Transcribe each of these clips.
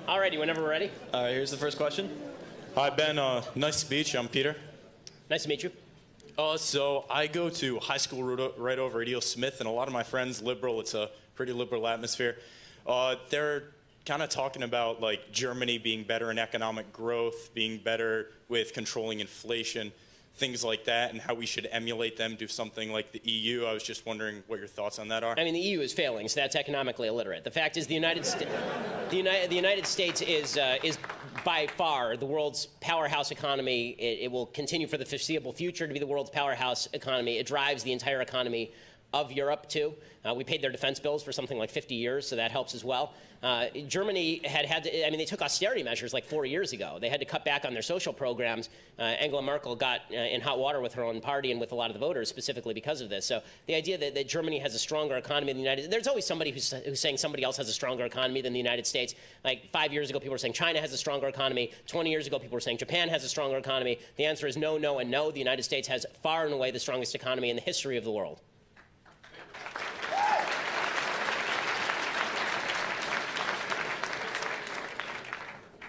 Alrighty, whenever we're ready. Here's the first question. Hi, Ben. Nice to meet you. I'm Peter. Nice to meet you. So I go to high school right over at E.O. Smith, and a lot of my friends liberal. It's a pretty liberal atmosphere. They're kind of talking about like Germany being better in economic growth, being better with controlling inflation, things like that, and how we should emulate them, do something like the EU. I was just wondering what your thoughts on that are. I mean, the EU is failing, so that's economically illiterate. The fact is, the United States is by far the world's powerhouse economy. It will continue for the foreseeable future to be the world's powerhouse economy. It drives the entire economy of Europe, too. We paid their defense bills for something like 50 years, so that helps as well. Germany had to, I mean, they took austerity measures like 4 years ago. They had to cut back on their social programs. Angela Merkel got in hot water with her own party and with a lot of the voters specifically because of this. So the idea that Germany has a stronger economy than the United States, there's always somebody who's saying somebody else has a stronger economy than the United States. Like 5 years ago, people were saying China has a stronger economy. 20 years ago, people were saying Japan has a stronger economy. The answer is no, no, and no. The United States has far and away the strongest economy in the history of the world.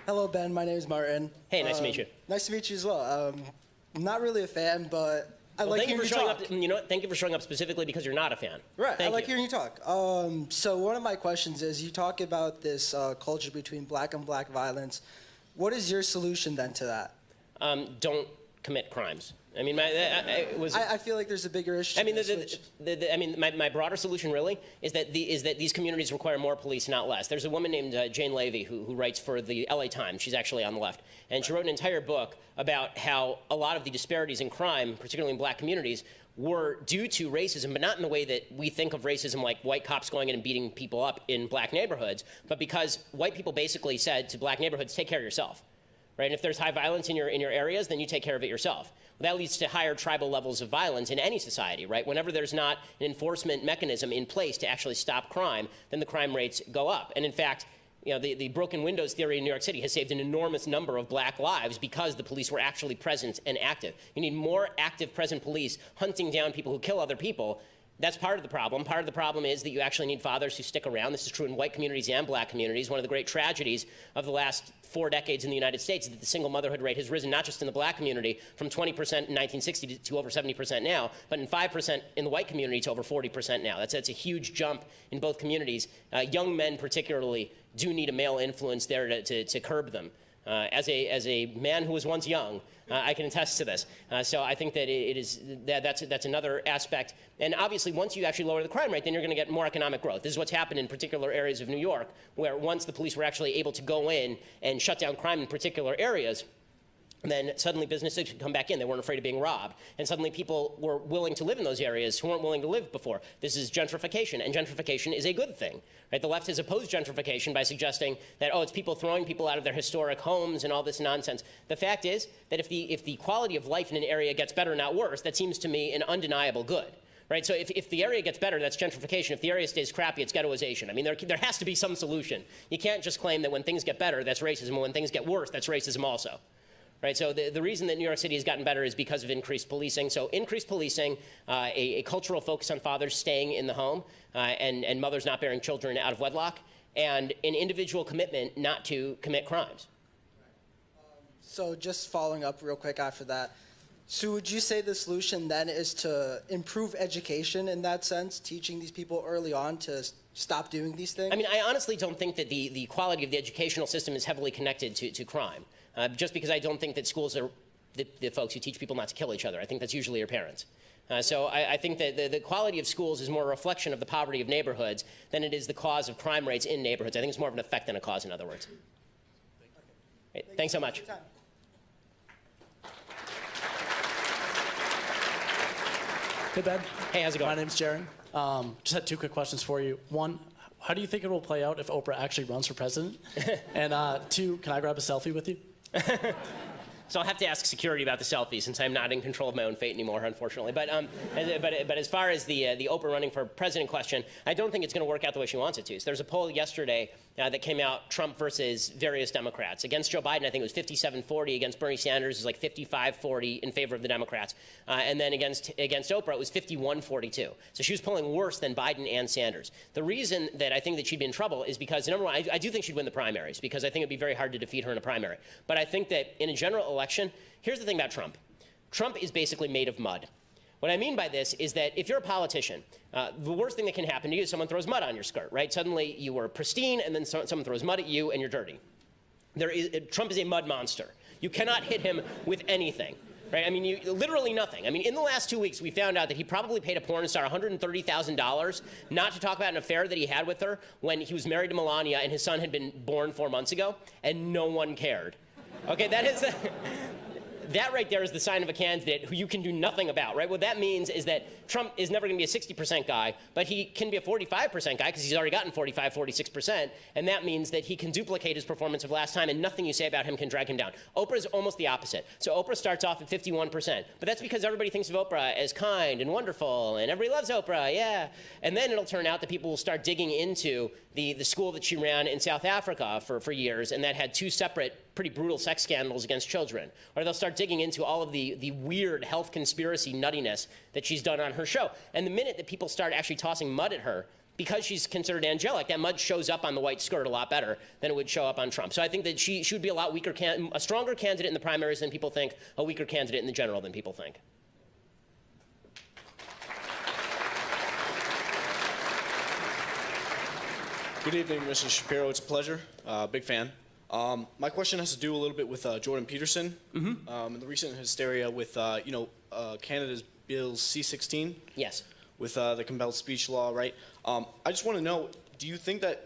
Hello, Ben. My name is Martin. Hey, nice to meet you. Nice to meet you as well. I'm not really a fan, but I like hearing you talk. You know what? Thank you for showing up specifically because you're not a fan. Right. I like hearing you talk. So one of my questions is, you talk about this culture between black and black violence. What is your solution then to that? Don't commit crimes. I mean, I feel like there's a bigger issue. I mean, my broader solution really is that these communities require more police, not less. There's a woman named Jane Levy who writes for the LA Times. She's actually on the left, and she wrote an entire book about how a lot of the disparities in crime, particularly in black communities, were due to racism, but not in the way that we think of racism, like white cops going in and beating people up in black neighborhoods, but because white people basically said to black neighborhoods, take care of yourself. Right? And if there's high violence in your areas, then you take care of it yourself. Well, that leads to higher tribal levels of violence in any society, right? Whenever there's not an enforcement mechanism in place to actually stop crime, then the crime rates go up. And in fact, you know, the broken windows theory in New York City has saved an enormous number of black lives because the police were actually present and active. You need more active, present police hunting down people who kill other people. That's part of the problem. Part of the problem is that you actually need fathers who stick around. This is true in white communities and black communities. One of the great tragedies of the last 4 decades in the United States is that the single motherhood rate has risen not just in the black community from 20% in 1960 to over 70% now, but in 5% in the white community to over 40% now. That's a huge jump in both communities. Young men particularly do need a male influence there to curb them. As a man who was once young, I can attest to this. So I think that that's another aspect. And obviously, once you actually lower the crime rate, then you're going to get more economic growth. This is what's happened in particular areas of New York, where once the police were actually able to go in and shut down crime in particular areas, then suddenly businesses could come back in. They weren't afraid of being robbed. And suddenly people were willing to live in those areas who weren't willing to live before. This is gentrification, and gentrification is a good thing. Right? The left has opposed gentrification by suggesting that, oh, it's people throwing people out of their historic homes and all this nonsense. The fact is that if the quality of life in an area gets better, not worse, that seems to me an undeniable good. Right? So if the area gets better, that's gentrification. If the area stays crappy, it's ghettoization. I mean, there has to be some solution. You can't just claim that when things get better, that's racism, and when things get worse, that's racism also. Right, so the reason that New York City has gotten better is because of increased policing. So increased policing, a cultural focus on fathers staying in the home and mothers not bearing children out of wedlock, and an individual commitment not to commit crimes. So just following up real quick after that, so would you say the solution then is to improve education in that sense, teaching these people early on to stop doing these things? I mean, I honestly don't think that the quality of the educational system is heavily connected to crime. Just because I don't think that schools are the folks who teach people not to kill each other. I think that's usually your parents. So I think that the quality of schools is more a reflection of the poverty of neighborhoods than it is the cause of crime rates in neighborhoods. I think it's more of an effect than a cause, in other words. Okay. Thanks so much. Hey, Ben. Hey, how's it going? My name's Jaron. Just had 2 quick questions for you. 1, how do you think it will play out if Oprah actually runs for president? And 2, can I grab a selfie with you? So I'll have to ask security about the selfie since I'm not in control of my own fate anymore, unfortunately. But as far as the Oprah running for president question, I don't think it's going to work out the way she wants it to. So there's a poll yesterday that came out, Trump versus various Democrats. Against Joe Biden, I think it was 57-40. Against Bernie Sanders, it was like 55-40 in favor of the Democrats. And then against Oprah, it was 51-42. So she was polling worse than Biden and Sanders. The reason that I think that she'd be in trouble is because, number one, I do think she'd win the primaries, because I think it'd be very hard to defeat her in a primary. But I think that in a general election, here's the thing about Trump. Trump is basically made of mud. What I mean by this is that if you're a politician, the worst thing that can happen to you is someone throws mud on your skirt, right? Suddenly you were pristine, and then someone throws mud at you, and you're dirty. Trump is a mud monster. You cannot hit him with anything, right? I mean, literally nothing. I mean, in the last 2 weeks, we found out that he probably paid a porn star $130,000 not to talk about an affair that he had with her when he was married to Melania and his son had been born 4 months ago, and no one cared. Okay, that is... That right there is the sign of a candidate who you can do nothing about, right? What that means is that Trump is never going to be a 60% guy, but he can be a 45% guy because he's already gotten 45, 46%, and that means that he can duplicate his performance of last time, and nothing you say about him can drag him down. Oprah is almost the opposite. So Oprah starts off at 51%, but that's because everybody thinks of Oprah as kind and wonderful, and everybody loves Oprah, yeah. And then it'll turn out that people will start digging into the school that she ran in South Africa for years, and that had 2 separate pretty brutal sex scandals against children. Or they'll start digging into all of the weird health conspiracy nuttiness that she's done on her show. And the minute that people start actually tossing mud at her, because she's considered angelic, that mud shows up on the white skirt a lot better than it would show up on Trump. So I think that she would be a lot weaker, a stronger candidate in the primaries than people think, a weaker candidate in the general than people think. Good evening, Mr. Shapiro. It's a pleasure. Big fan. My question has to do a little bit with Jordan Peterson and the recent hysteria with, Canada's Bill C-16. Yes. With the compelled speech law, right? I just want to know, do you think that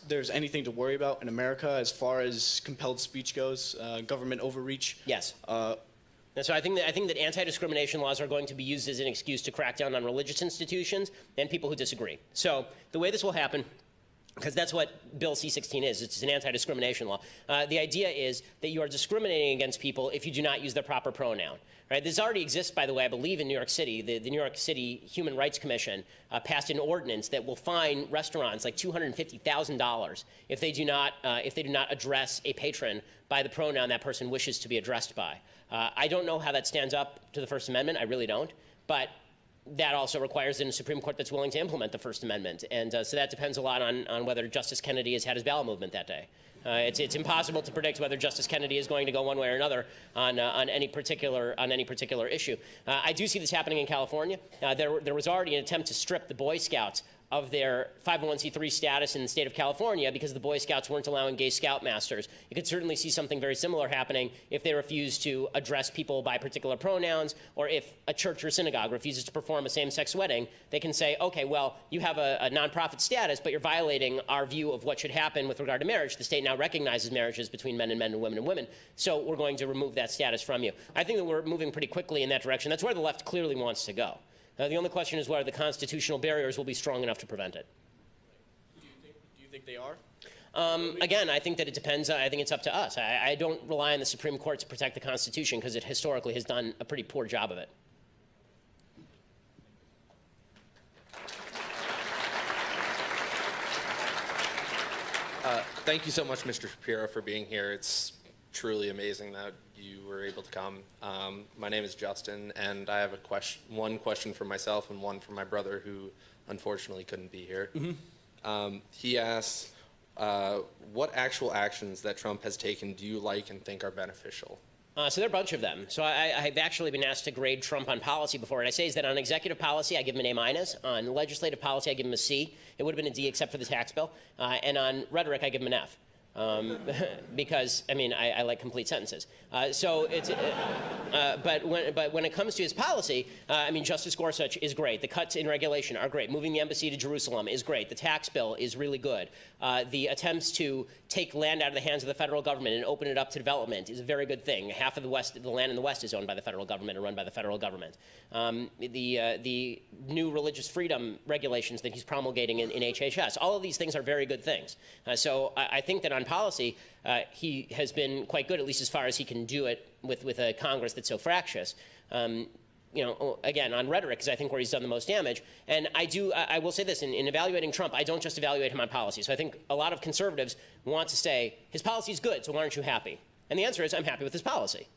there's anything to worry about in America as far as compelled speech goes, government overreach? Yes. And so I think that anti-discrimination laws are going to be used as an excuse to crack down on religious institutions and people who disagree. So the way this will happen, because that's what Bill C-16 is. It's an anti-discrimination law. The idea is that you are discriminating against people if you do not use their proper pronoun. Right? This already exists, by the way, I believe, in New York City. The New York City Human Rights Commission passed an ordinance that will fine restaurants like $250,000 if they do not address a patron by the pronoun that person wishes to be addressed by. I don't know how that stands up to the First Amendment. I really don't. But that also requires a Supreme Court that's willing to implement the First Amendment. And so that depends a lot on whether Justice Kennedy has had his bowel movement that day. It's impossible to predict whether Justice Kennedy is going to go one way or another on any particular issue. I do see this happening in California. There was already an attempt to strip the Boy Scouts of their 501c3 status in the state of California because the Boy Scouts weren't allowing gay scoutmasters. You could certainly see something very similar happening if they refuse to address people by particular pronouns, or if a church or synagogue refuses to perform a same-sex wedding. They can say, okay, well, you have a nonprofit status, but you're violating our view of what should happen with regard to marriage. The state now recognizes marriages between men and women and women, so we're going to remove that status from you. I think that we're moving pretty quickly in that direction. That's where the left clearly wants to go. The only question is whether the constitutional barriers will be strong enough to prevent it. Do you think they are? Again, I think that it depends. I think it's up to us. I don't rely on the Supreme Court to protect the Constitution because it historically has done a pretty poor job of it. Thank you so much, Mr. Shapiro, for being here. It's truly amazing that you were able to come. My name is Justin, and I have one question for myself and one for my brother, who unfortunately couldn't be here. He asks, what actual actions that Trump has taken do you like and think are beneficial? So there are a bunch of them. So I've actually been asked to grade Trump on policy before, and I say is that on executive policy, I give him an A-. On legislative policy, I give him a C. It would have been a D except for the tax bill. And on rhetoric, I give him an F. Because, I mean, I like complete sentences. But when it comes to his policy, I mean, Justice Gorsuch is great. The cuts in regulation are great. Moving the embassy to Jerusalem is great. The tax bill is really good. The attempts to take land out of the hands of the federal government and open it up to development is a very good thing. Half of the land in the West is owned by the federal government and run by the federal government. The new religious freedom regulations that he's promulgating in HHS, all of these things are very good things. So I think that on policy, he has been quite good, at least as far as he can do it with a Congress that's so fractious. again, on rhetoric is I think where he's done the most damage. And I will say this, in evaluating Trump, I don't just evaluate him on policy. So I think a lot of conservatives want to say, his policy is good, so why aren't you happy? And the answer is, I'm happy with his policy.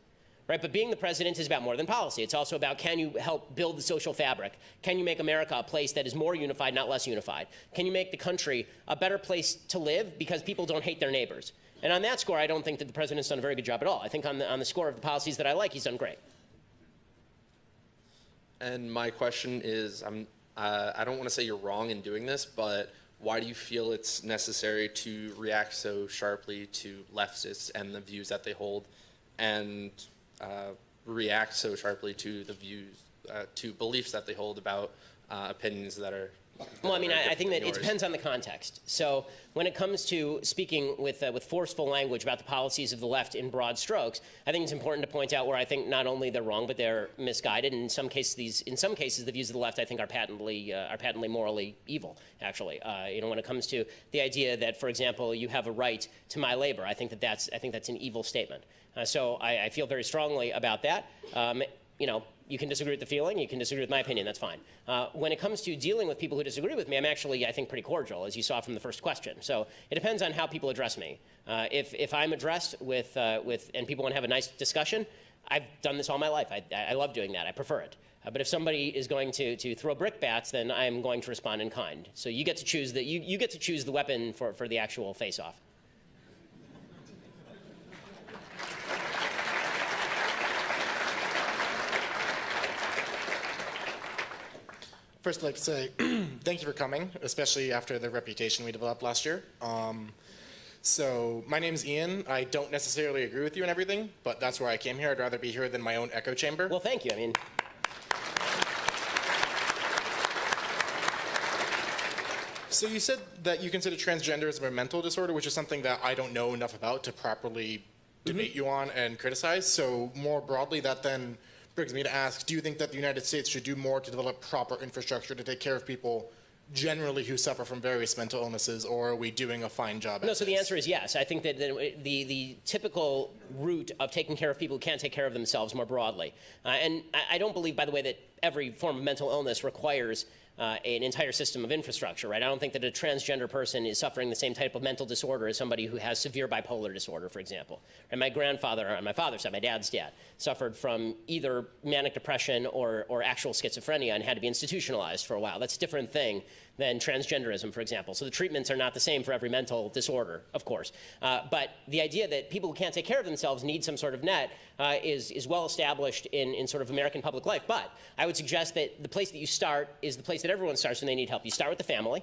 Right? But being the president is about more than policy. It's also about, can you help build the social fabric? Can you make America a place that is more unified, not less unified? Can you make the country a better place to live because people don't hate their neighbors? And on that score, I don't think that the president's done a very good job at all. I think on the score of the policies that I like, he's done great. And my question is, I don't want to say you're wrong in doing this, but why do you feel it's necessary to react so sharply to leftists and the views that they hold, and react so sharply to the views, to beliefs that they hold about opinions that are? Well, I mean, I think that it depends on the context. So when it comes to speaking with forceful language about the policies of the left in broad strokes, I think it's important to point out where I think not only they're wrong, but they're misguided. And in some cases, the views of the left I think are patently morally evil. Actually, when it comes to the idea that, for example, you have a right to my labor, I think that's an evil statement. So I feel very strongly about that. You can disagree with the feeling, you can disagree with my opinion, that's fine. When it comes to dealing with people who disagree with me, I'm actually, I think, pretty cordial, as you saw from the first question. So it depends on how people address me. If I'm addressed and people want to have a nice discussion, I've done this all my life. I love doing that, I prefer it. But if somebody is going to throw brickbats, then I'm going to respond in kind. So you get to choose you get to choose the weapon for the actual face-off. First, I'd like to say thank you for coming, especially after the reputation we developed last year. So my name's Ian. I don't necessarily agree with you in everything, but that's where I came here. I'd rather be here than my own echo chamber. Well, thank you. I mean, so you said that you consider transgenderism a mental disorder, which is something that I don't know enough about to properly debate you on and criticize. So more broadly, that then brings me to ask, do you think that the United States should do more to develop proper infrastructure to take care of people generally who suffer from various mental illnesses, or are we doing a fine job at No, so the this? answer is yes. I think that the typical route of taking care of people who can't take care of themselves more broadly, and I don't believe, by the way, that every form of mental illness requires an entire system of infrastructure, right? I don't think that a transgender person is suffering the same type of mental disorder as somebody who has severe bipolar disorder, for example. And my grandfather, on my father's side, my dad's dad, suffered from either manic depression or actual schizophrenia and had to be institutionalized for a while. That's a different thing than transgenderism, for example. So the treatments are not the same for every mental disorder, of course. But the idea that people who can't take care of themselves need some sort of net is well established in sort of American public life. But I would suggest that the place that you start is the place that everyone starts when they need help. You start with the family.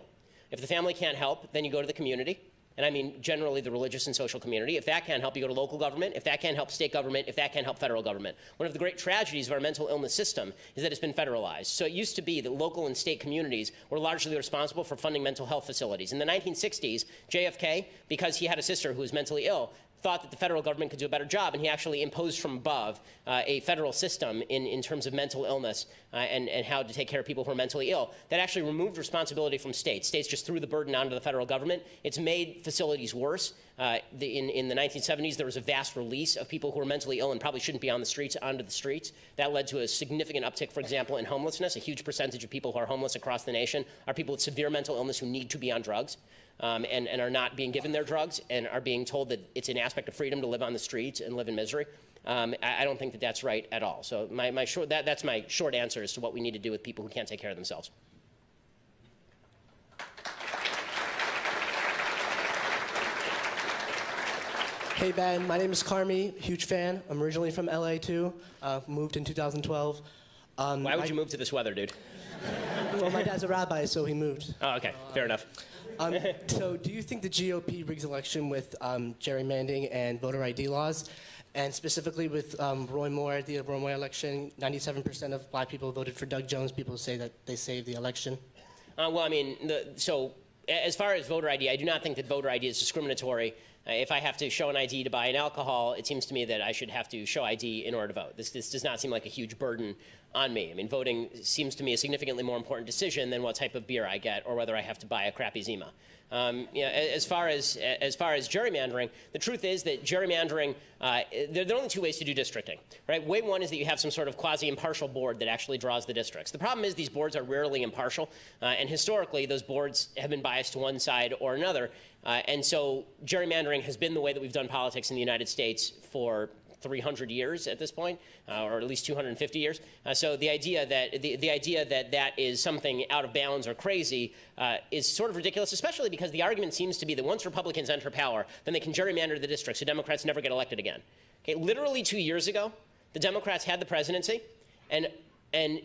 If the family can't help, then you go to the community. And I mean generally the religious and social community. If that can't help, you go to local government. If that can't help, state government. If that can't help, federal government. One of the great tragedies of our mental illness system is that it's been federalized. So it used to be that local and state communities were largely responsible for funding mental health facilities. In the 1960s, JFK, because he had a sister who was mentally ill, thought that the federal government could do a better job, and he actually imposed from above a federal system in terms of mental illness and how to take care of people who are mentally ill. That actually removed responsibility from states. States just threw the burden onto the federal government. It's made facilities worse. In the 1970s, there was a vast release of people who were mentally ill and probably shouldn't be on the streets onto the streets. That led to a significant uptick, for example, in homelessness. A huge percentage of people who are homeless across the nation are people with severe mental illness who need to be on drugs. And are not being given their drugs and are being told that it's an aspect of freedom to live on the streets and live in misery. I don't think that that's right at all. So that's my short answer as to what we need to do with people who can't take care of themselves. Hey Ben, my name is Carmi, huge fan. I'm originally from LA too, moved in 2012. Why would you move to this weather, dude? Well, my dad's a rabbi, so he moved. Oh, okay, fair enough. So do you think the GOP rigs election with gerrymandering and voter ID laws? And specifically with the Roy Moore election, 97% of black people voted for Doug Jones. People say that they saved the election. Well, I mean, so as far as voter ID, I do not think that voter ID is discriminatory. If I have to show an ID to buy an alcohol, it seems to me that I should have to show ID in order to vote. This does not seem like a huge burden on me. I mean, voting seems to me a significantly more important decision than what type of beer I get or whether I have to buy a crappy Zima. As far as gerrymandering, the truth is that gerrymandering, there are only two ways to do districting, right? Way one is that you have some sort of quasi-impartial board that actually draws the districts. The problem is these boards are rarely impartial, and historically those boards have been biased to one side or another, and so gerrymandering has been the way that we've done politics in the United States for 300 years at this point, or at least 250 years. So the idea that the idea that that is something out of bounds or crazy is sort of ridiculous, especially because the argument seems to be that once Republicans enter power, then they can gerrymander the district so Democrats never get elected again. Okay, literally 2 years ago, the Democrats had the presidency, and in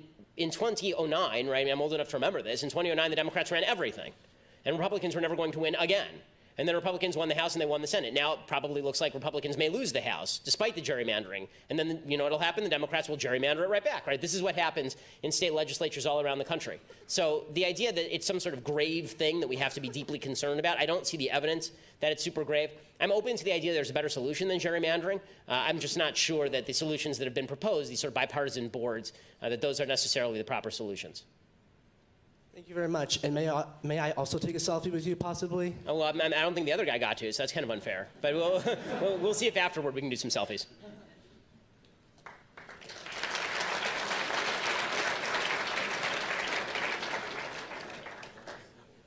2009, right? I'm old enough to remember this. In 2009, the Democrats ran everything, and Republicans were never going to win again. And then Republicans won the House and they won the Senate. Now it probably looks like Republicans may lose the House despite the gerrymandering. And then, you know what'll happen? The Democrats will gerrymander it right back, right? This is what happens in state legislatures all around the country. So the idea that it's some sort of grave thing that we have to be deeply concerned about, I don't see the evidence that it's super grave. I'm open to the idea there's a better solution than gerrymandering. I'm just not sure that the solutions that have been proposed, these sort of bipartisan boards, that those are necessarily the proper solutions. Thank you very much. And may I also take a selfie with you, possibly? Oh, well, I don't think the other guy got to, so that's kind of unfair. But we'll see if afterward we can do some selfies.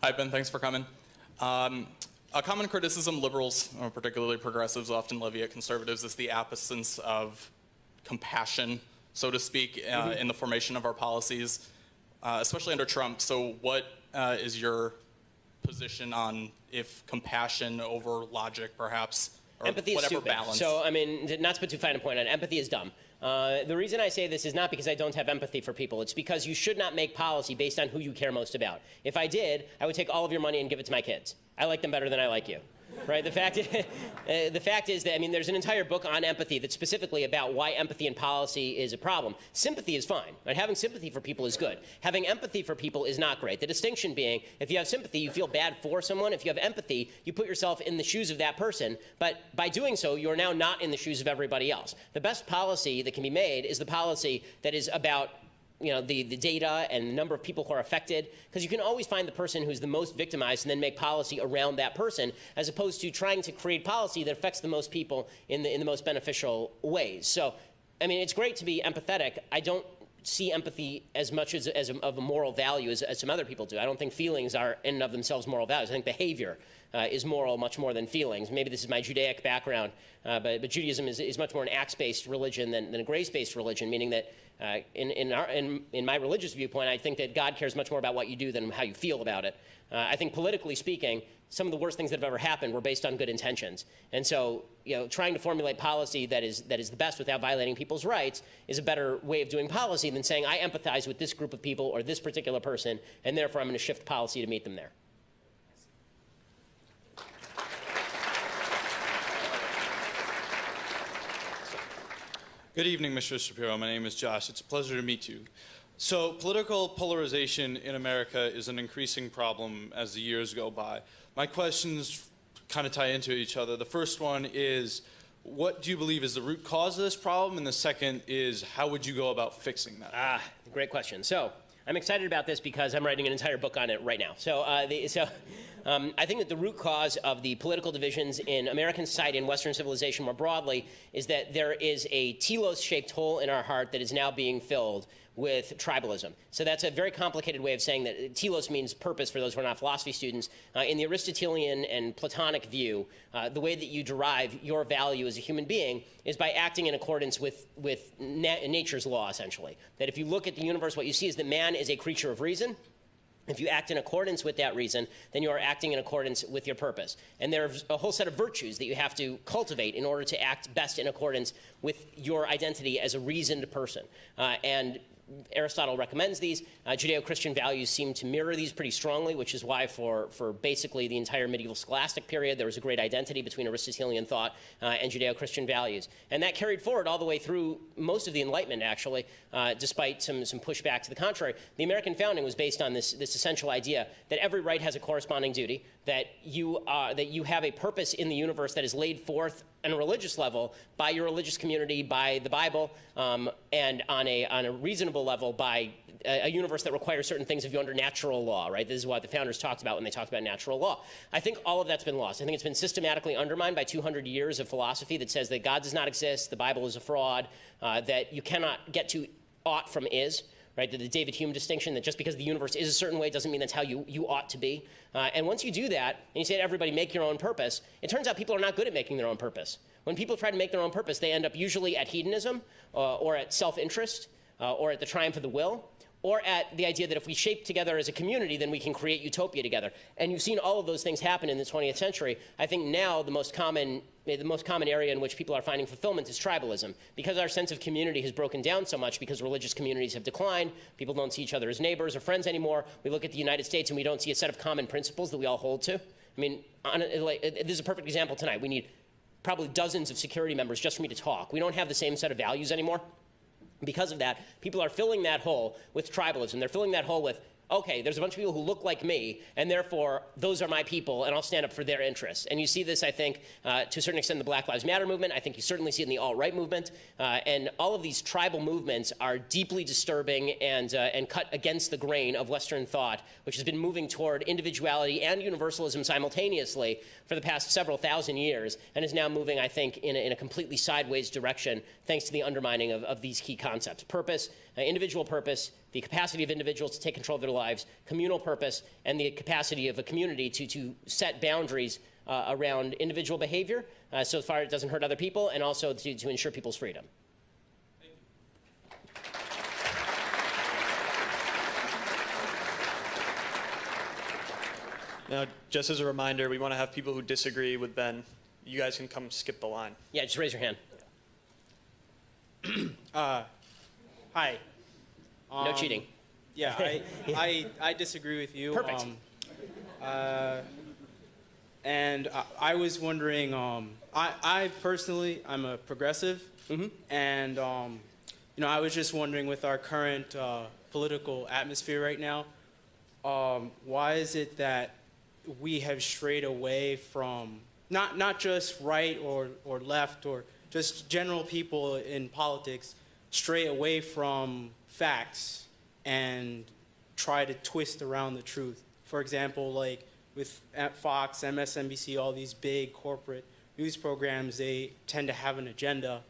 Hi, Ben. Thanks for coming. A common criticism liberals, or particularly progressives, often levy at conservatives is the absence of compassion, so to speak, in the formation of our policies. Especially under Trump. So what is your position on if compassion over logic, perhaps, or empathy whatever is stupid. balance? So, I mean, not to put too fine a point on it, empathy is dumb. The reason I say this is not because I don't have empathy for people. It's because you should not make policy based on who you care most about. If I did, I would take all of your money and give it to my kids. I like them better than I like you. Right? The fact is that, I mean, there's an entire book on empathy that's specifically about why empathy in policy is a problem. Sympathy is fine. Right? Having sympathy for people is good. Having empathy for people is not great. The distinction being, if you have sympathy, you feel bad for someone. If you have empathy, you put yourself in the shoes of that person. But by doing so, you're now not in the shoes of everybody else. The best policy that can be made is the policy that is about the data and the number of people who are affected, because you can always find the person who's the most victimized and then make policy around that person, as opposed to trying to create policy that affects the most people in the most beneficial ways. So, I mean, it's great to be empathetic. I don't see empathy as much of a moral value as some other people do. I don't think feelings are in and of themselves moral values. I think behavior is moral much more than feelings. Maybe this is my Judaic background, but Judaism is much more an acts-based religion than a grace-based religion, meaning that in my religious viewpoint, I think that God cares much more about what you do than how you feel about it. I think politically speaking, some of the worst things that have ever happened were based on good intentions. And so, trying to formulate policy that is the best without violating people's rights is a better way of doing policy than saying, I empathize with this group of people or this particular person, and therefore I'm going to shift policy to meet them there. Good evening, Mr. Shapiro. My name is Josh. It's a pleasure to meet you. So political polarization in America is an increasing problem as the years go by. My questions kind of tie into each other. The first one is, what do you believe is the root cause of this problem? And the second is, how would you go about fixing that? Great question. So I'm excited about this because I'm writing an entire book on it right now. So, I think that the root cause of the political divisions in American society and Western civilization more broadly is that there is a telos-shaped hole in our heart that is now being filled with tribalism. So that's a very complicated way of saying that telos means purpose for those who are not philosophy students. In the Aristotelian and Platonic view, the way that you derive your value as a human being is by acting in accordance with nature's law, essentially. That if you look at the universe, what you see is that man is a creature of reason. If you act in accordance with that reason, then you are acting in accordance with your purpose. And there's a whole set of virtues that you have to cultivate in order to act best in accordance with your identity as a reasoned person. And Aristotle recommends these. Judeo-Christian values seem to mirror these pretty strongly, which is why for basically the entire medieval scholastic period, there was a great identity between Aristotelian thought and Judeo-Christian values. And that carried forward all the way through most of the Enlightenment, actually, despite some pushback to the contrary. The American founding was based on this essential idea that every right has a corresponding duty, that you have a purpose in the universe that is laid forth on a religious level by your religious community, by the Bible, and on a reasonable level by a universe that requires certain things of you under natural law, right? This is what the founders talked about when they talked about natural law. I think all of that's been lost. I think it's been systematically undermined by 200 years of philosophy that says that God does not exist, the Bible is a fraud, that you cannot get to ought from is. Right, the David Hume distinction that just because the universe is a certain way doesn't mean that's how you ought to be. And once you do that, and you say to everybody, make your own purpose, it turns out people are not good at making their own purpose. When people try to make their own purpose, they end up usually at hedonism or at self-interest or at the triumph of the will, or at the idea that if we shape together as a community, then we can create utopia together. And you've seen all of those things happen in the 20th century. I think now the most common area in which people are finding fulfillment is tribalism. Because our sense of community has broken down so much, because religious communities have declined, people don't see each other as neighbors or friends anymore. We look at the United States and we don't see a set of common principles that we all hold to. I mean, this is a perfect example tonight. We need probably dozens of security members just for me to talk. We don't have the same set of values anymore. Because of that, people are filling that hole with tribalism. They're filling that hole with, okay, there's a bunch of people who look like me, and therefore those are my people, and I'll stand up for their interests. And you see this, I think, to a certain extent in the Black Lives Matter movement. I think you certainly see it in the alt-right movement. And all of these tribal movements are deeply disturbing and cut against the grain of Western thought, which has been moving toward individuality and universalism simultaneously for the past several thousand years, and is now moving, I think, in a completely sideways direction, thanks to the undermining of these key concepts. Purpose, individual purpose, the capacity of individuals to take control of their lives, communal purpose, and the capacity of a community to set boundaries around individual behavior so far it doesn't hurt other people, and also to ensure people's freedom. Now, just as a reminder, we want to have people who disagree with Ben. You guys can come skip the line. Yeah, just raise your hand. Hi. No cheating. Yeah, I disagree with you. Perfect. And I was wondering, I personally, I'm a progressive, and you know, I was just wondering, with our current political atmosphere right now, why is it that we have strayed away from not just right or left or just general people in politics stray away from facts and try to twist around the truth? For example, like with Fox, MSNBC, all these big corporate news programs, they tend to have an agenda.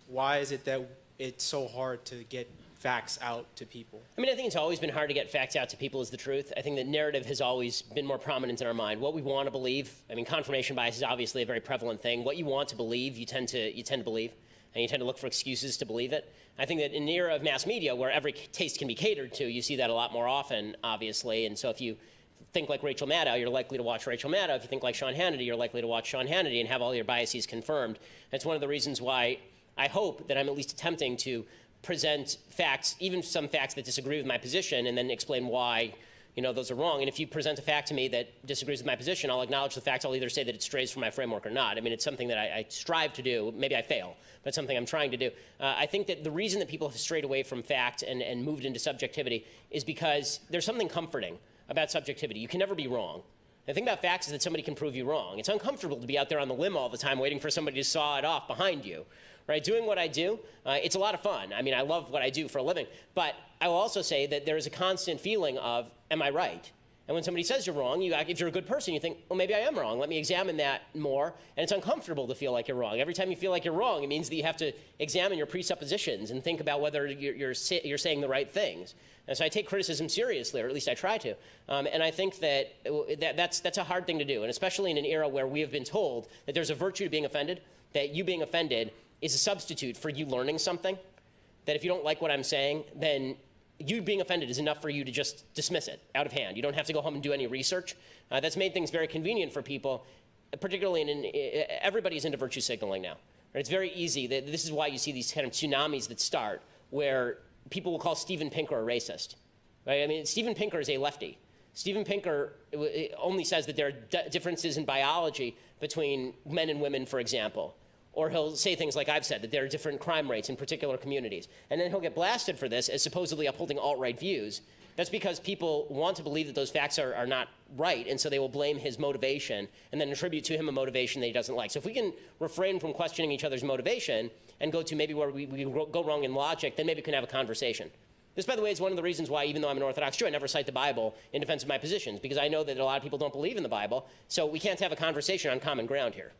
Why is it that it's so hard to get facts out to people? I mean, I think it's always been hard to get facts out to people is the truth. I think that narrative has always been more prominent in our mind. What we want to believe, I mean, confirmation bias is obviously a very prevalent thing. What you want to believe, you tend to believe, and you tend to look for excuses to believe it. I think that in the era of mass media, where every taste can be catered to, you see that a lot more often, obviously. And so if you think like Rachel Maddow, you're likely to watch Rachel Maddow. If you think like Sean Hannity, you're likely to watch Sean Hannity and have all your biases confirmed. That's one of the reasons why I hope that I'm at least attempting to present facts, even some facts that disagree with my position, and then explain why, you know, those are wrong. And if you present a fact to me that disagrees with my position, I'll acknowledge the fact. I'll either say that it strays from my framework or not. I mean, it's something that I strive to do. Maybe I fail, but it's something I'm trying to do. I think that the reason that people have strayed away from fact and moved into subjectivity is because there's something comforting about subjectivity. You can never be wrong. The thing about facts is that somebody can prove you wrong. It's uncomfortable to be out there on the limb all the time waiting for somebody to saw it off behind you. Right? Doing what I do, it's a lot of fun. I mean, I love what I do for a living. But I will also say that there is a constant feeling of, am I right? And when somebody says you're wrong, if you're a good person, you think, well, maybe I am wrong. Let me examine that more. And it's uncomfortable to feel like you're wrong. Every time you feel like you're wrong, it means that you have to examine your presuppositions and think about whether you're saying the right things. And so I take criticism seriously, or at least I try to. And I think that's a hard thing to do, and especially in an era where we have been told that there's a virtue to being offended, that you being offended is a substitute for you learning something, that if you don't like what I'm saying, then you being offended is enough for you to just dismiss it out of hand. You don't have to go home and do any research. That's made things very convenient for people, particularly everybody's into virtue signaling now. Right? It's very easy. This is why you see these kind of tsunamis that start where people will call Steven Pinker a racist. Right? I mean, Steven Pinker is a lefty. Steven Pinker only says that there are differences in biology between men and women, for example. Or he'll say things like I've said, that there are different crime rates in particular communities. And then he'll get blasted for this as supposedly upholding alt-right views. That's because people want to believe that those facts are not right, and so they will blame his motivation and then attribute to him a motivation that he doesn't like. So if we can refrain from questioning each other's motivation and go to maybe where we go wrong in logic, then maybe we can have a conversation. This, by the way, is one of the reasons why, even though I'm an Orthodox Jew, I never cite the Bible in defense of my positions, because I know that a lot of people don't believe in the Bible, so we can't have a conversation on common ground here.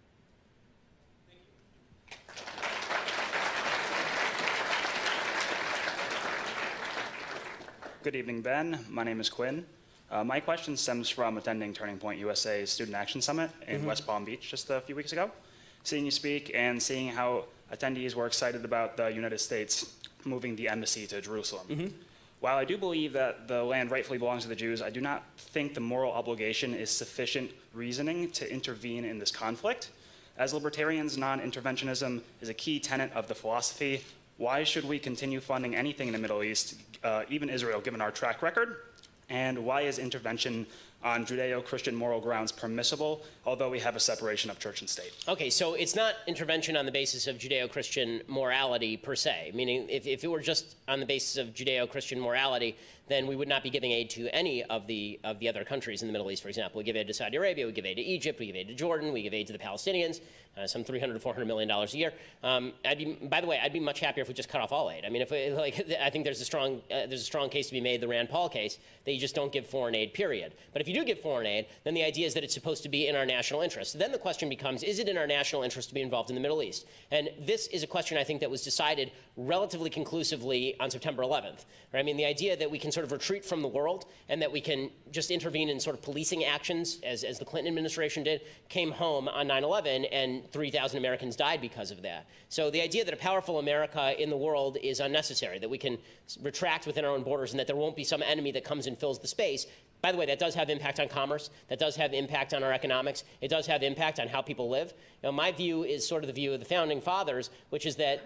Good evening, Ben. My name is Quinn. My question stems from attending Turning Point USA's Student Action Summit in West Palm Beach just a few weeks ago. Seeing you speak and seeing how attendees were excited about the United States moving the embassy to Jerusalem. While I do believe that the land rightfully belongs to the Jews, I do not think the moral obligation is sufficient reasoning to intervene in this conflict. As libertarians, non-interventionism is a key tenet of the philosophy. Why should we continue funding anything in the Middle East, even Israel, given our track record? And why is intervention on Judeo-Christian moral grounds permissible, although we have a separation of church and state? Okay, so it's not intervention on the basis of Judeo-Christian morality per se, meaning if it were just on the basis of Judeo-Christian morality, then we would not be giving aid to any of the other countries in the Middle East, for example. We give aid to Saudi Arabia, we give aid to Egypt, we give aid to Jordan, we give aid to the Palestinians, some $300 to $400 million a year. By the way, I'd be much happier if we just cut off all aid. I mean, I think there's a strong case to be made, the Rand Paul case, that you just don't give foreign aid, period. But if you do give foreign aid, then the idea is that it's supposed to be in our national interest. Then the question becomes, is it in our national interest to be involved in the Middle East? And this is a question I think that was decided relatively conclusively on September 11th. Right? I mean, the idea that we can sort of retreat from the world and that we can just intervene in sort of policing actions, as the Clinton administration did, came home on 9/11, and 3,000 Americans died because of that. So the idea that a powerful America in the world is unnecessary, that we can retract within our own borders and that there won't be some enemy that comes and fills the space. By the way, that does have impact on commerce. That does have impact on our economics. It does have impact on how people live. Now, my view is sort of the view of the Founding Fathers, which is that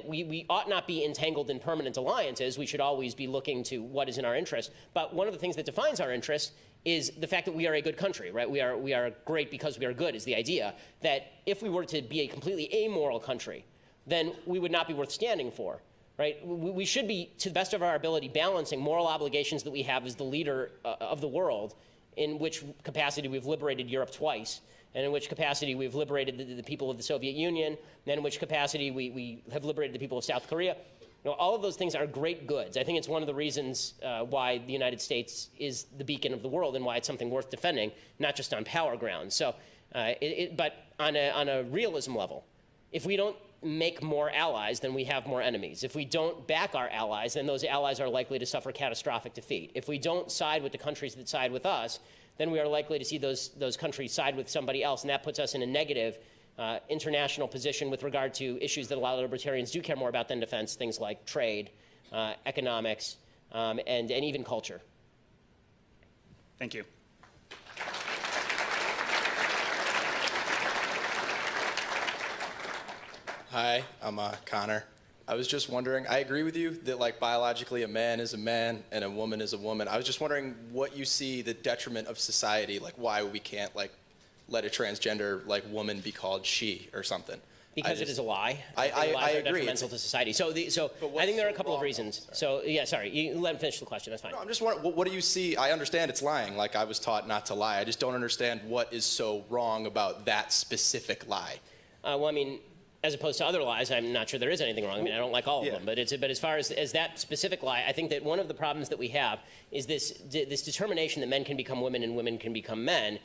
we ought not be entangled in permanent alliances. We should always be looking to what is in our interest. But one of the things that defines our interest is the fact that we are a good country, right? We are great because we are good, is the idea that if we were to be a completely amoral country, then we would not be worth standing for. Right? We should be, to the best of our ability, balancing moral obligations that we have as the leader of the world, in which capacity we've liberated Europe twice, and in which capacity we've liberated the people of the Soviet Union, and in which capacity we have liberated the people of South Korea. You know, all of those things are great goods. I think it's one of the reasons why the United States is the beacon of the world and why it's something worth defending, not just on power grounds. So, but on a realism level, if we don't make more allies, then we have more enemies. If we don't back our allies, then those allies are likely to suffer catastrophic defeat. If we don't side with the countries that side with us, then we are likely to see those countries side with somebody else, and that puts us in a negative international position with regard to issues that a lot of libertarians do care more about than defense, things like trade, economics, and even culture. Thank you. Hi, I'm Connor. I was just wondering, I agree with you that like biologically a man is a man and a woman is a woman. I was just wondering what you see the detriment of society, like why we can't like let a transgender like woman be called she or something. Because it is a lie. I agree. Detrimental to society. So I think there are a couple of reasons. So yeah, sorry, you let him finish the question. That's fine. No, I'm just wondering, what do you see? I understand it's lying. Like I was taught not to lie. I just don't understand what is so wrong about that specific lie. Well, I mean, as opposed to other lies, I'm not sure there is anything wrong. I mean, I don't like all of them. But as far as that specific lie, I think that one of the problems that we have is this determination that men can become women and women can become men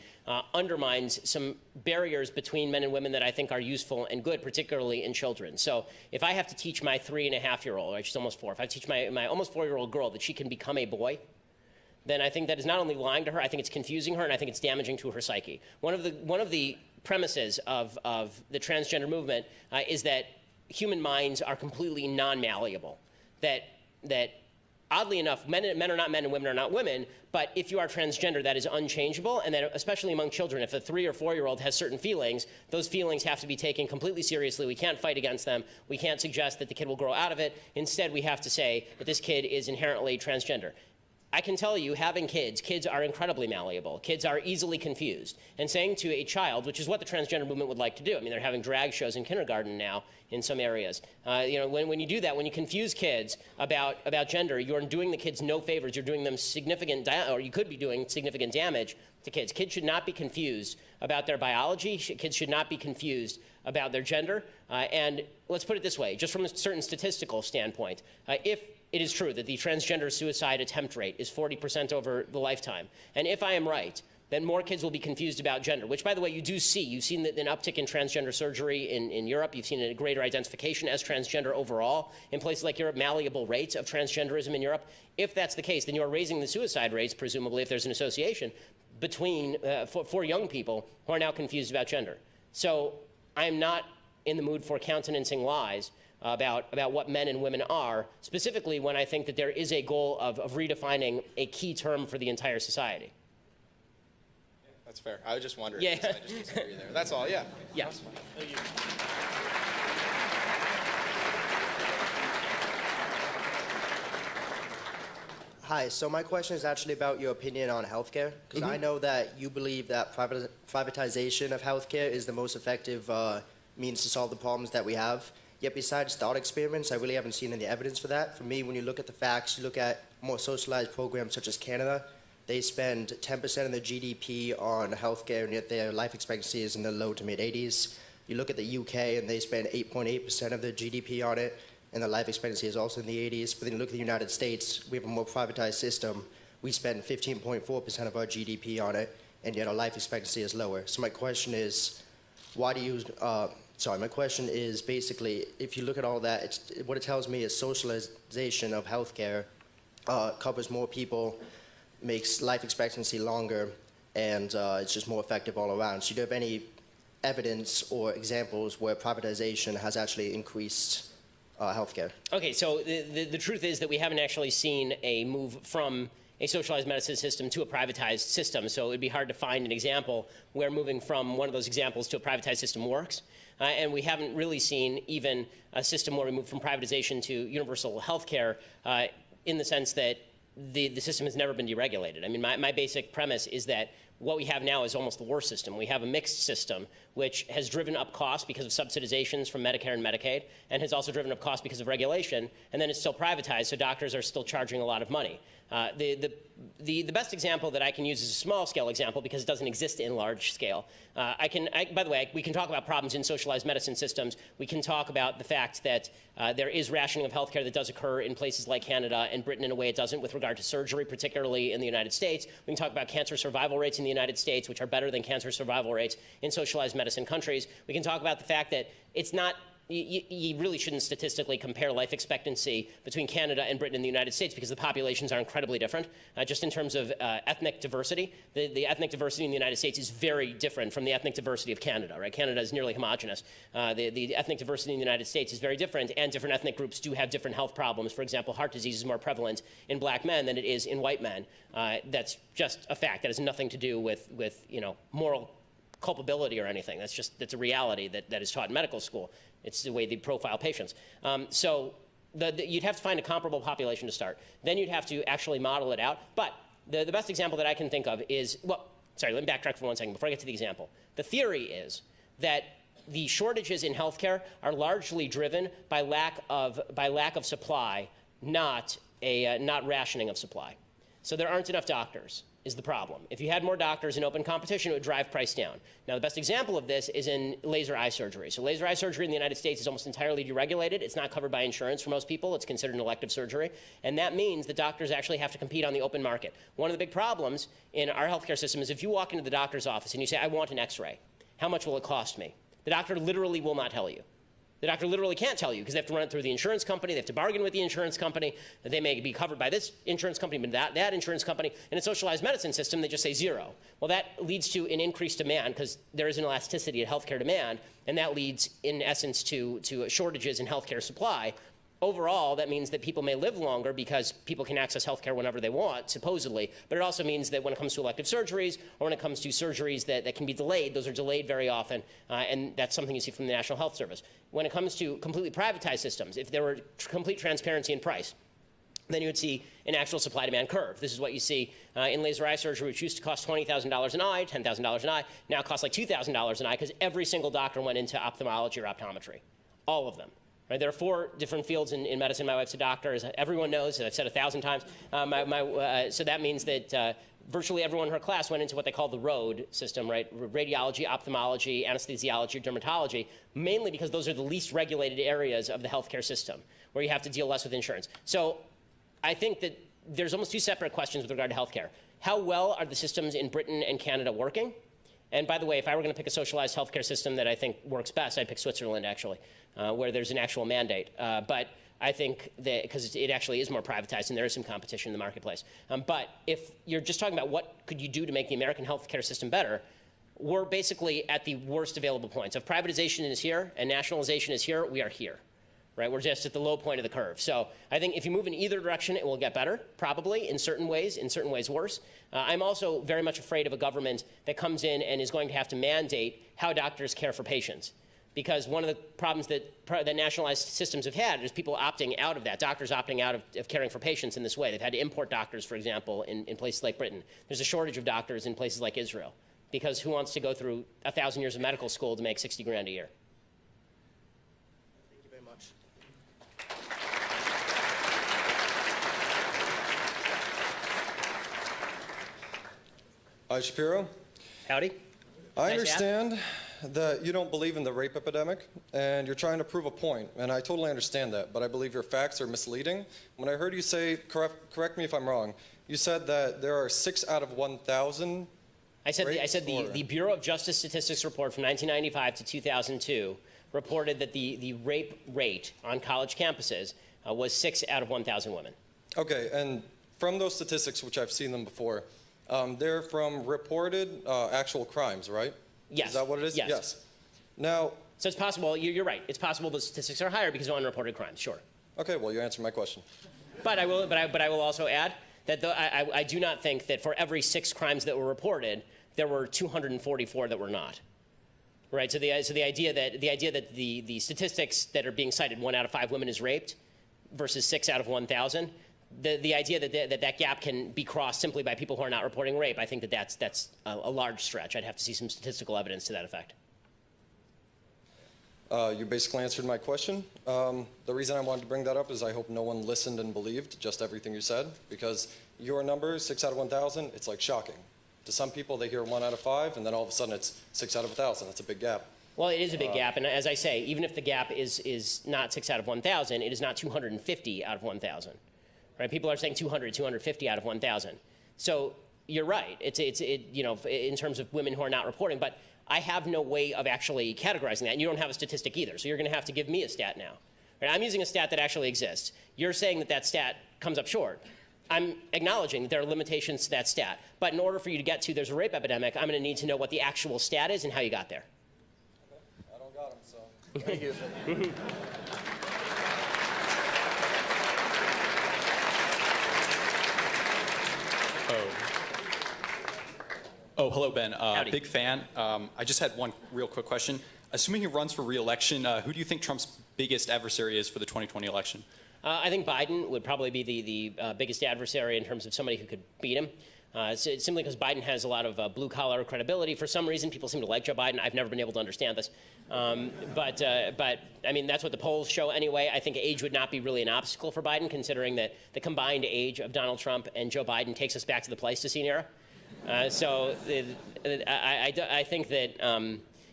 undermines some barriers between men and women that I think are useful and good, particularly in children. So if I have to teach my 3.5-year-old, right, she's almost 4, if I teach my almost 4-year-old girl that she can become a boy, then I think that is not only lying to her, I think it's confusing her, and I think it's damaging to her psyche. One of the premises of the transgender movement is that human minds are completely non-malleable. That oddly enough, men are not men and women are not women, but if you are transgender, that is unchangeable, and that especially among children, if a 3 or 4-year-old has certain feelings, those feelings have to be taken completely seriously. We can't fight against them. We can't suggest that the kid will grow out of it. Instead, we have to say that this kid is inherently transgender. I can tell you, having kids are incredibly malleable. Kids are easily confused. And saying to a child, which is what the transgender movement would like to do, I mean, they're having drag shows in kindergarten now in some areas. When you do that, when you confuse kids about gender, you're doing the kids no favors. You're doing them or you could be doing significant damage to kids. Kids should not be confused about their biology. Kids should not be confused about their gender. And let's put it this way, just from a certain statistical standpoint, if it is true that the transgender suicide attempt rate is 40% over the lifetime. And if I am right, then more kids will be confused about gender, which, by the way, you do see. You've seen an uptick in transgender surgery in Europe. You've seen a greater identification as transgender overall in places like Europe, malleable rates of transgenderism in Europe. If that's the case, then you're raising the suicide rates, presumably, if there's an association between for young people who are now confused about gender. So I'm not in the mood for countenancing lies about what men and women are, specifically when I think that there is a goal of redefining a key term for the entire society. That's fair. I was just wondering. Yeah. I just disagree there. That's all. Yeah. Yeah. Thank you. Hi, so my question is actually about your opinion on healthcare, because I know that you believe that privatization of healthcare is the most effective means to solve the problems that we have. Yet besides thought experiments, I really haven't seen any evidence for that. For me, when you look at the facts, you look at more socialized programs such as Canada, they spend 10% of their GDP on healthcare, and yet their life expectancy is in the low to mid 80s. You look at the UK, and they spend 8.8% of their GDP on it, and the life expectancy is also in the 80s. But then you look at the United States, we have a more privatized system. We spend 15.4% of our GDP on it, and yet our life expectancy is lower. So my question is, why do you, my question is basically, if you look at all that, what it tells me is socialization of healthcare covers more people, makes life expectancy longer, and it's just more effective all around. So do you have any evidence or examples where privatization has actually increased healthcare? Okay, so the truth is that we haven't actually seen a move from a socialized medicine system to a privatized system. So it'd be hard to find an example where moving from one of those examples to a privatized system works. And we haven't really seen even a system where we move from privatization to universal health care in the sense that the system has never been deregulated. I mean, my basic premise is that what we have now is almost the worst system. We have a mixed system, which has driven up costs because of subsidizations from Medicare and Medicaid, and has also driven up costs because of regulation, and then it's still privatized, so doctors are still charging a lot of money. The best example that I can use is a small-scale example because it doesn't exist in large scale. By the way, we can talk about problems in socialized medicine systems. We can talk about the fact that there is rationing of healthcare that does occur in places like Canada and Britain in a way it doesn't with regard to surgery, particularly in the United States. We can talk about cancer survival rates in the United States, which are better than cancer survival rates in socialized medicine countries. We can talk about the fact that it's not you really shouldn't statistically compare life expectancy between Canada and Britain and the United States because the populations are incredibly different. Just in terms of ethnic diversity, the ethnic diversity in the United States is very different from the ethnic diversity of Canada, right? Canada is nearly homogenous. The ethnic diversity in the United States is very different, and different ethnic groups do have different health problems. For example, heart disease is more prevalent in black men than it is in white men. That's just a fact. That has nothing to do with moral culpability or anything. That's a reality that is taught in medical school. It's the way they profile patients. So you'd have to find a comparable population to start. Then you'd have to actually model it out. But the best example that I can think of is, well, sorry, let me backtrack for 1 second before I get to the example. The theory is that the shortages in healthcare are largely driven by lack of supply, not rationing of supply. So there aren't enough doctors is the problem. If you had more doctors in open competition, it would drive price down. Now, the best example of this is in laser eye surgery. So laser eye surgery in the United States is almost entirely deregulated. It's not covered by insurance for most people. It's considered an elective surgery. And that means that doctors actually have to compete on the open market. One of the big problems in our healthcare system is if you walk into the doctor's office and you say, I want an x-ray, how much will it cost me? The doctor literally will not tell you. The doctor literally can't tell you because they have to run it through the insurance company. They have to bargain with the insurance company. They may be covered by this insurance company, but that insurance company. In a socialized medicine system, they just say zero. Well, that leads to an increased demand because there is an elasticity of healthcare demand, and that leads, in essence, to shortages in healthcare supply. Overall, that means that people may live longer because people can access healthcare whenever they want, supposedly. But it also means that when it comes to elective surgeries or when it comes to surgeries that can be delayed, those are delayed very often, and that's something you see from the National Health Service. When it comes to completely privatized systems, if there were complete transparency in price, then you would see an actual supply-demand curve. This is what you see in laser eye surgery, which used to cost $20,000 an eye, $10,000 an eye, now costs like $2,000 an eye because every single doctor went into ophthalmology or optometry, all of them. Right, there are 4 different fields in medicine. My wife's a doctor, as everyone knows, I've said 1,000 times. So that means that virtually everyone in her class went into what they call the ROAD system, right? Radiology, ophthalmology, anesthesiology, dermatology, mainly because those are the least regulated areas of the healthcare system, where you have to deal less with insurance. So I think that there's almost two separate questions with regard to healthcare. How well are the systems in Britain and Canada working? And by the way, if I were going to pick a socialized healthcare system that I think works best, I'd pick Switzerland, actually, where there's an actual mandate. But I think that because it actually is more privatized and there is some competition in the marketplace. But if you're just talking about what could you do to make the American healthcare system better, we're basically at the worst available points. If privatization is here and nationalization is here, we are here. Right? We're just at the low point of the curve. So I think if you move in either direction, it will get better, probably, in certain ways worse. I'm also very much afraid of a government that comes in and is going to have to mandate how doctors care for patients. Because one of the problems that nationalized systems have had is people opting out of that, doctors opting out of caring for patients in this way. They've had to import doctors, for example, in places like Britain. There's a shortage of doctors in places like Israel, because who wants to go through 1,000 years of medical school to make 60 grand a year? Thank you very much. Hi, Shapiro. Howdy. I understand that you don't believe in the rape epidemic, and you're trying to prove a point, and I totally understand that, but I believe your facts are misleading. When I heard you say, correct me if I'm wrong, you said that there are 6 out of 1,000 I said the Bureau of Justice Statistics report from 1995 to 2002 reported that the rape rate on college campuses was 6 out of 1,000 women. Okay, and from those statistics, which I've seen them before, they're from reported actual crimes, right? Yes. Is that what it is? Yes. Now, so it's possible, you're right, it's possible the statistics are higher because of unreported crimes, sure. Okay, well, you answered my question. But I will also add that I do not think that for every 6 crimes that were reported, there were 244 that were not. Right, so the idea that the statistics that are being cited, 1 out of 5 women is raped versus 6 out of 1,000, the idea that gap can be crossed simply by people who are not reporting rape, I think that's a large stretch. I'd have to see some statistical evidence to that effect. You basically answered my question. The reason I wanted to bring that up is I hope no one listened and believed just everything you said, because your number, 6 out of 1,000, it's like shocking. To some people, they hear 1 out of 5, and then all of a sudden it's 6 out of 1,000. That's a big gap. Well, it is a big gap, and as I say, even if the gap is not 6 out of 1,000, it is not 250 out of 1,000. Right? People are saying 200, 250 out of 1,000. So you're right. It's you know, in terms of women who are not reporting, but I have no way of actually categorizing that, and you don't have a statistic either. So you're going to have to give me a stat now. Right? I'm using a stat that actually exists. You're saying that stat comes up short. I'm acknowledging that there are limitations to that stat. But in order for you to get to there's a rape epidemic, I'm going to need to know what the actual stat is and how you got there. Okay. I don't got them, so. Thank you. Oh, hello, Ben. Big fan. I just had one real quick question. Assuming he runs for re-election, who do you think Trump's biggest adversary is for the 2020 election? I think Biden would probably be the biggest adversary in terms of somebody who could beat him. It's simply because Biden has a lot of blue-collar credibility. For some reason, people seem to like Joe Biden. I've never been able to understand this. But I mean, that's what the polls show anyway. I think age would not be really an obstacle for Biden, considering that the combined age of Donald Trump and Joe Biden takes us back to the Pleistocene era. So I think that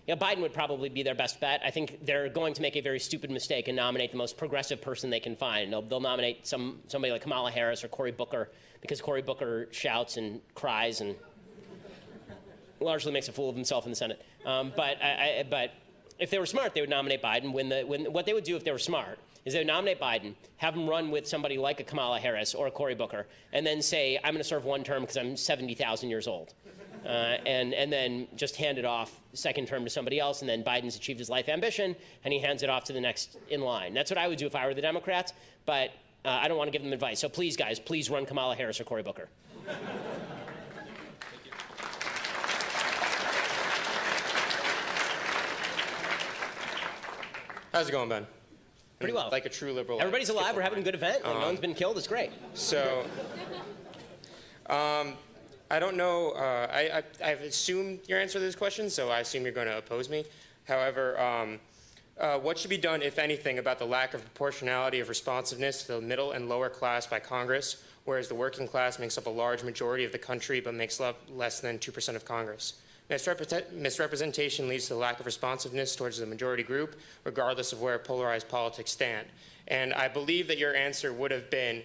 Biden would probably be their best bet. I think they're going to make a very stupid mistake and nominate the most progressive person they can find. They'll nominate somebody like Kamala Harris or Cory Booker, because Cory Booker shouts and cries and largely makes a fool of himself in the Senate. But if they were smart, they would nominate Biden. What they would do if they were smart is they would nominate Biden, have him run with somebody like a Kamala Harris or a Cory Booker, and then say, I'm going to serve 1 term because I'm 70,000 years old. And then just hand it off second term to somebody else, and then Biden's achieved his life ambition, and he hands it off to the next in line. That's what I would do if I were the Democrats, but I don't want to give them advice. So please, guys, please run Kamala Harris or Cory Booker. How's it going, Ben? Pretty well. Like a true liberal. Everybody's alive. We're having a good event. No one's been killed. It's great. So, I don't know. I've assumed your answer to this question, so I assume you're going to oppose me. However, what should be done, if anything, about the lack of proportionality of responsiveness to the middle and lower class by Congress, whereas the working class makes up a large majority of the country but makes up less than 2% of Congress? Misrepresentation leads to the lack of responsiveness towards the majority group, regardless of where polarized politics stand. And I believe that your answer would have been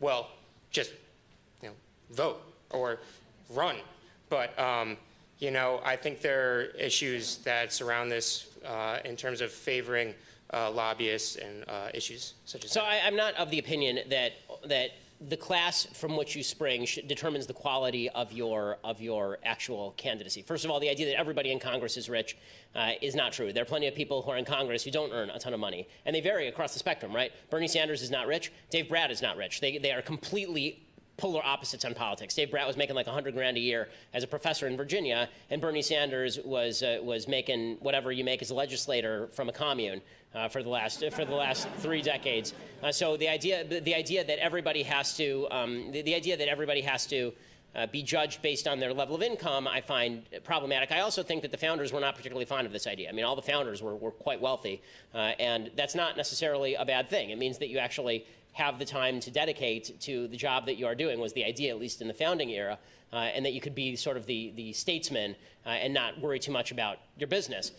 well, just vote or run. But I think there are issues that surround this in terms of favoring lobbyists and issues such as So I'm not of the opinion that the class from which you spring determines the quality of your actual candidacy. First of all, the idea that everybody in Congress is rich is not true. There are plenty of people who are in Congress who don't earn a ton of money, and they vary across the spectrum, right? Bernie Sanders is not rich. Dave Bratt is not rich. They are completely polar opposites on politics. Dave Bratt was making like $100 grand a year as a professor in Virginia, and Bernie Sanders was making whatever you make as a legislator from a commune for the last 3 decades. So the idea that everybody has to be judged based on their level of income, I find problematic. I also think that the founders were not particularly fond of this idea. I mean, all the founders were quite wealthy, and that's not necessarily a bad thing. It means that you actually have the time to dedicate to the job that you are doing, was the idea, at least in the founding era, and that you could be sort of the statesman and not worry too much about your business.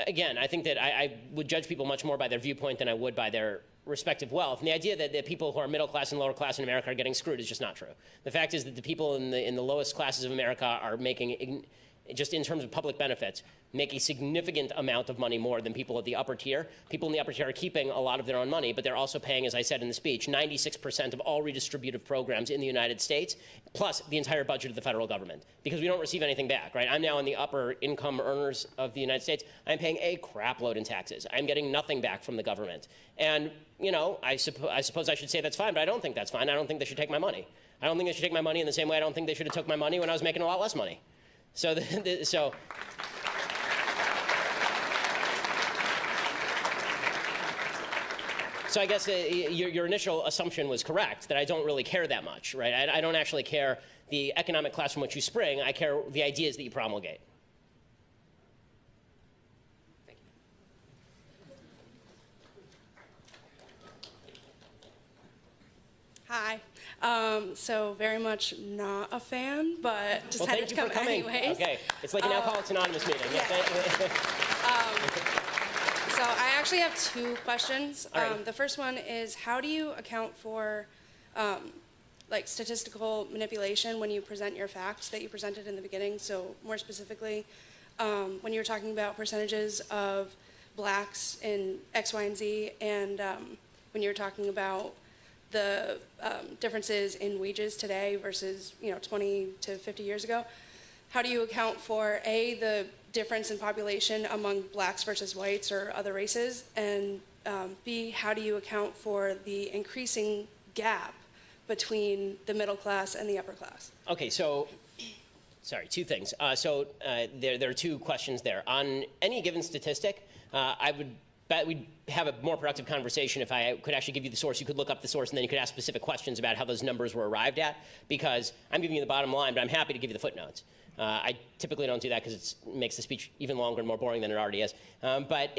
Again, I think that I would judge people much more by their viewpoint than I would by their respective wealth. And the idea that people who are middle class and lower class in America are getting screwed is just not true. The fact is that the people in the lowest classes of America are making, just in terms of public benefits, make a significant amount of money more than people at the upper tier. People in the upper tier are keeping a lot of their own money, but they're also paying, as I said in the speech, 96% of all redistributive programs in the United States, plus the entire budget of the federal government, because we don't receive anything back, right? I'm now in the upper income earners of the United States. I'm paying a crap load in taxes. I'm getting nothing back from the government. And, I suppose I should say that's fine, but I don't think that's fine. I don't think they should take my money. I don't think they should take my money in the same way I don't think they should have took my money when I was making a lot less money. So I guess your initial assumption was correct, that I don't really care that much, right? I don't actually care the economic class from which you spring. I care the ideas that you promulgate. Thank you. Hi. So very much not a fan, but just Well, had thank to you come for coming. anyways. Okay, it's like an Alcoholics Anonymous meeting. Yeah. So I actually have 2 questions. All right. The first one is, how do you account for like statistical manipulation when you present your facts that you presented in the beginning? So more specifically, when you were talking about percentages of blacks in X, Y, and Z, and when you were talking about the differences in wages today versus 20 to 50 years ago, how do you account for A, the difference in population among blacks versus whites or other races, and B, how do you account for the increasing gap between the middle class and the upper class? Okay, so, sorry, 2 things. There are 2 questions there. On any given statistic, I would bet we'd have a more productive conversation if I could actually give you the source. You could look up the source, and then you could ask specific questions about how those numbers were arrived at, because I'm giving you the bottom line, but I'm happy to give you the footnotes. I typically don't do that because it makes the speech even longer and more boring than it already is. But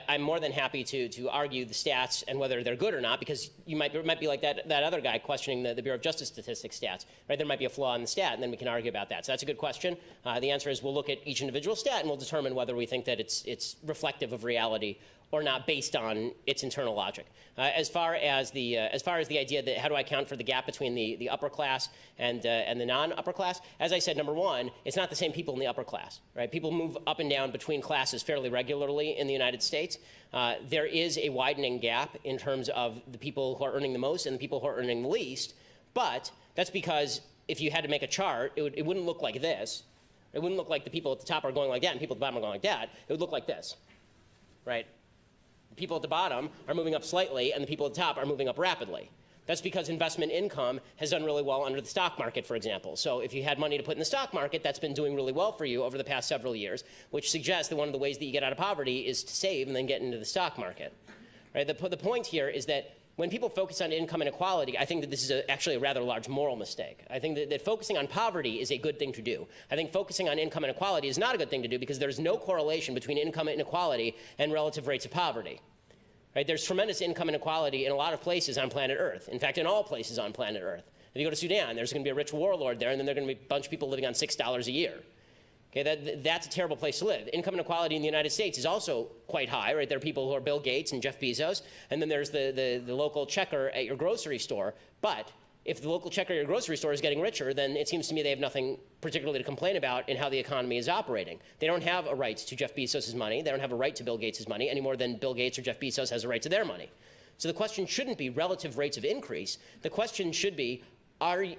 I'm more than happy to argue the stats and whether they're good or not, because it might be like that other guy questioning the Bureau of Justice Statistics stats. Right? There might be a flaw in the stat, and then we can argue about that. So that's a good question. The answer is we'll look at each individual stat and we'll determine whether we think that it's reflective of reality or not based on its internal logic. As far as the idea that how do I account for the gap between the upper class and the non-upper class, as I said, number one, it's not the same people in the upper class, right? People move up and down between classes fairly regularly in the United States. There is a widening gap in terms of the people who are earning the most and the people who are earning the least, but that's because if you had to make a chart, it wouldn't look like this. It wouldn't look like the people at the top are going like that and people at the bottom are going like that. It would look like this, right? The people at the bottom are moving up slightly, and the people at the top are moving up rapidly. That's because investment income has done really well under the stock market, for example. So if you had money to put in the stock market, that's been doing really well for you over the past several years, which suggests that one of the ways that you get out of poverty is to save and then get into the stock market. Right? The point here is that when people focus on income inequality, I think that this is actually a rather large moral mistake. I think that focusing on poverty is a good thing to do. I think focusing on income inequality is not a good thing to do because there's no correlation between income inequality and relative rates of poverty. Right? There's tremendous income inequality in a lot of places on planet Earth. In fact, in all places on planet Earth. If you go to Sudan, there's going to be a rich warlord there, and then there are going to be a bunch of people living on $6 a year. Okay, that's a terrible place to live. Income inequality in the United States is also quite high, right? There are people who are Bill Gates and Jeff Bezos, and then there's the local checker at your grocery store. But if the local checker at your grocery store is getting richer, then it seems to me they have nothing particularly to complain about in how the economy is operating. They don't have a right to Jeff Bezos' money. They don't have a right to Bill Gates' money any more than Bill Gates or Jeff Bezos has a right to their money. So the question shouldn't be relative rates of increase. The question should be,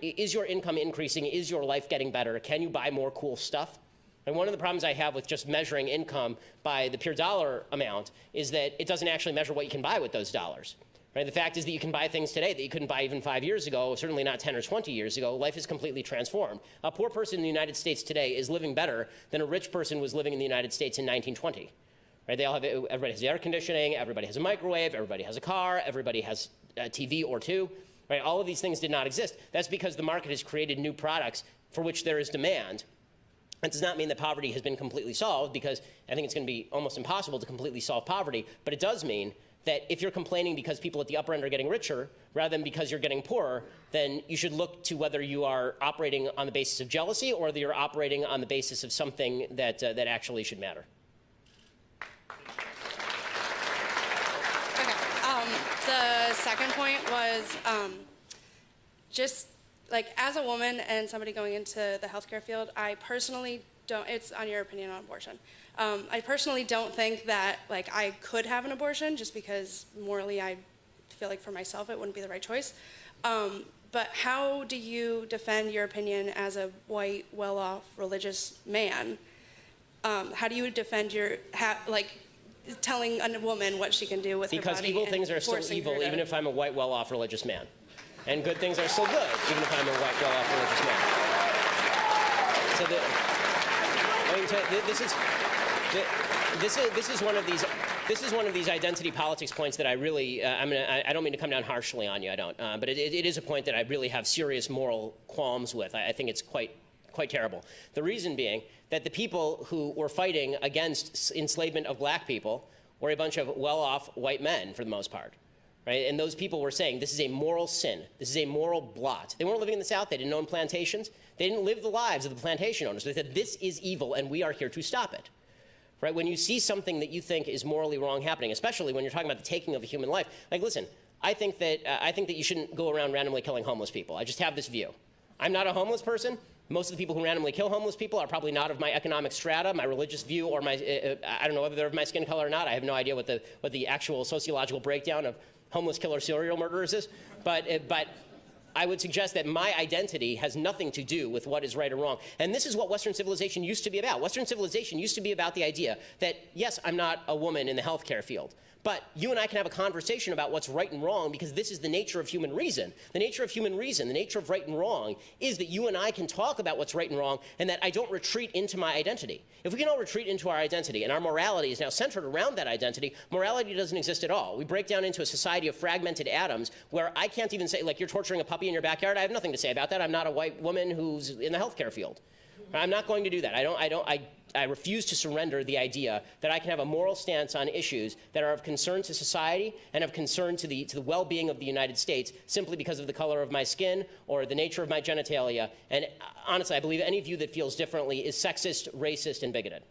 is your income increasing? Is your life getting better? Can you buy more cool stuff? And one of the problems I have with just measuring income by the pure dollar amount is that it doesn't actually measure what you can buy with those dollars. Right? The fact is that you can buy things today that you couldn't buy even 5 years ago, certainly not 10 or 20 years ago. Life is completely transformed. A poor person in the United States today is living better than a rich person was living in the United States in 1920. Right? Everybody has air conditioning, everybody has a microwave, everybody has a car, everybody has a TV or two. Right? All of these things did not exist. That's because the market has created new products for which there is demand. That does not mean that poverty has been completely solved, because I think it's going to be almost impossible to completely solve poverty. But it does mean that if you're complaining because people at the upper end are getting richer rather than because you're getting poorer, then you should look to whether you are operating on the basis of jealousy or whether you're operating on the basis of something that actually should matter. Okay. The second point was just like, as a woman and somebody going into the healthcare field, I personally don't, it's on your opinion on abortion. I personally don't think that, like, I could have an abortion just because morally I feel like for myself it wouldn't be the right choice. But how do you defend your opinion as a white, well-off, religious man? How do you defend your, telling a woman what she can do with her body? Because evil things are still evil, even if I'm a white, well-off religious man. And good things are still good, even if I'm a white, well-off religious man. This is one of these identity politics points that I really I don't mean to come down harshly on you, I don't, but it is a point that I really have serious moral qualms with. I think it's quite terrible. The reason being that the people who were fighting against enslavement of black people were a bunch of well-off white men for the most part. Right? And those people were saying, this is a moral sin. This is a moral blot. They weren't living in the South. They didn't own plantations. They didn't live the lives of the plantation owners. They said, this is evil, and we are here to stop it. Right? When you see something that you think is morally wrong happening, especially when you're talking about the taking of a human life, like, listen, I think that you shouldn't go around randomly killing homeless people. I just have this view. I'm not a homeless person. Most of the people who randomly kill homeless people are probably not of my economic strata, my religious view, or my, I don't know whether they're of my skin color or not. I have no idea what the actual sociological breakdown of homeless killer serial murderers is, but I would suggest that my identity has nothing to do with what is right or wrong. And this is what Western civilization used to be about. Western civilization used to be about the idea that, yes, I'm not a woman in the healthcare field, but you and I can have a conversation about what's right and wrong, because this is the nature of human reason. The nature of human reason, the nature of right and wrong, is that you and I can talk about what's right and wrong, and that I don't retreat into my identity. If we can all retreat into our identity, and our morality is now centered around that identity, morality doesn't exist at all. We break down into a society of fragmented atoms where I can't even say, like, you're torturing a puppy in your backyard. I have nothing to say about that. I'm not a white woman who's in the healthcare field. I'm not going to do that. I refuse to surrender the idea that I can have a moral stance on issues that are of concern to society and of concern to the well-being of the United States simply because of the color of my skin or the nature of my genitalia. And honestly, I believe any view that feels differently is sexist, racist, and bigoted.